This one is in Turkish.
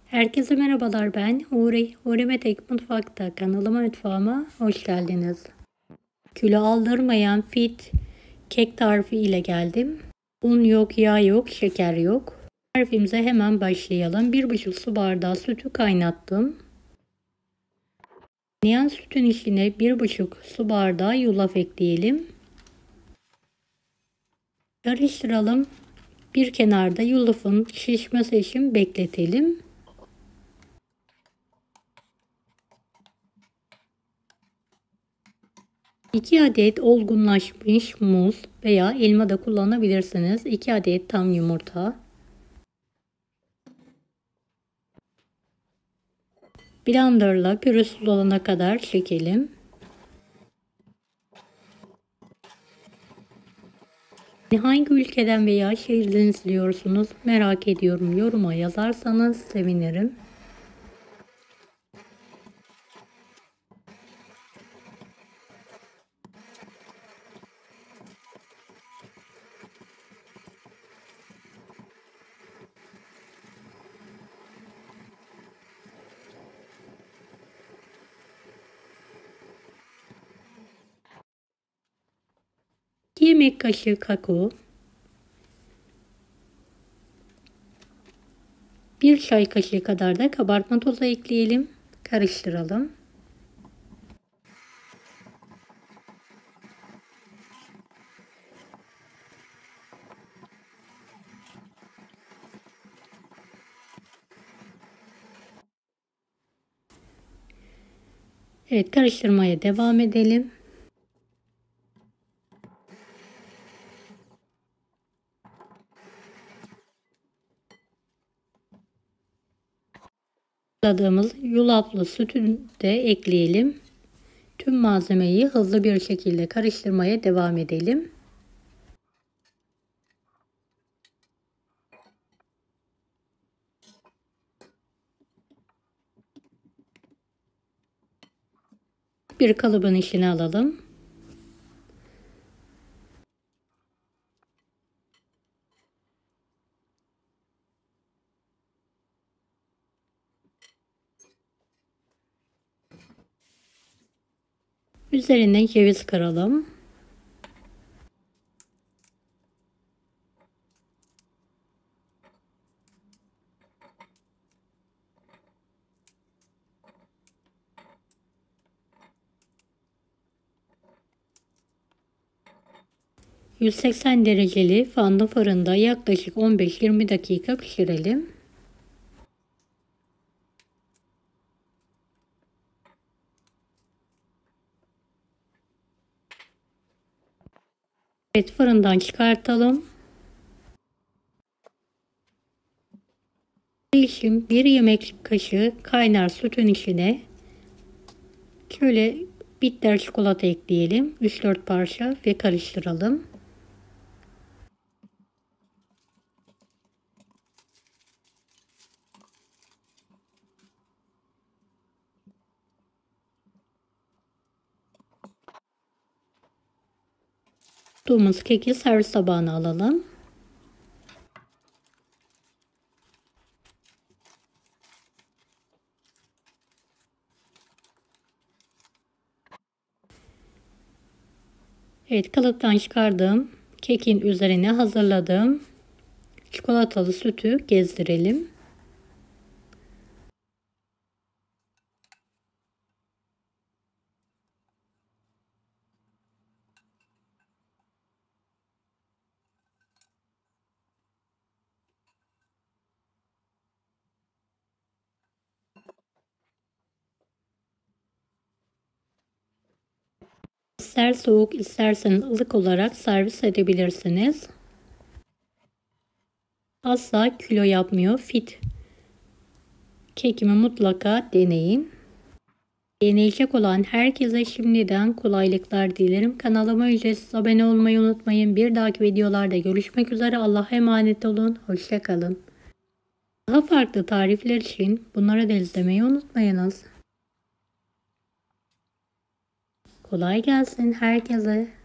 Herkese merhabalar, ben Huri. Huri Metek Mutfak'ta mutfağıma hoş geldiniz. Kilo aldırmayan fit kek tarifi ile geldim. Un yok, yağ yok, şeker yok. Tarifimize hemen başlayalım. 1,5 su bardağı sütü kaynattım. Kaynayan sütün içine 1,5 su bardağı yulaf ekleyelim. Karıştıralım. Bir kenarda yulafın şişmesi için bekletelim. İki adet olgunlaşmış muz veya elma da kullanabilirsiniz. 2 adet tam yumurta. Blenderla pürüzsüz olana kadar çekelim. Hangi ülkeden veya şehirden izliyorsunuz merak ediyorum. Yoruma yazarsanız sevinirim. Yemek kaşığı kakao, 1 çay kaşığı kadar da kabartma tozu ekleyelim. Karıştıralım. Evet, karıştırmaya devam edelim. Hazırladığımız yulaflı sütü de ekleyelim. Tüm malzemeyi hızlı bir şekilde karıştırmaya devam edelim. Bir kalıbın içine alalım. Üzerine ceviz kıralım. ...180 dereceli fanlı fırında yaklaşık 15-20 dakika pişirelim. Evet, fırından çıkartalım. Şimdi 1 yemek kaşığı kaynar sütün içine şöyle bitter çikolata ekleyelim. 3-4 parça ve karıştıralım. Tuttuğumuz keki servis tabağına alalım. Evet, kalıptan çıkardığım kekin üzerine hazırladığım çikolatalı sütü gezdirelim. İster soğuk isterseniz ılık olarak servis edebilirsiniz. Asla kilo yapmıyor. Fit kekimi mutlaka deneyin. Deneyecek olan herkese şimdiden kolaylıklar dilerim. Kanalıma ücretsiz abone olmayı unutmayın. Bir dahaki videolarda görüşmek üzere. Allah'a emanet olun. Hoşça kalın. Daha farklı tarifler için bunları da izlemeyi unutmayınız. Kolay gelsin herkese.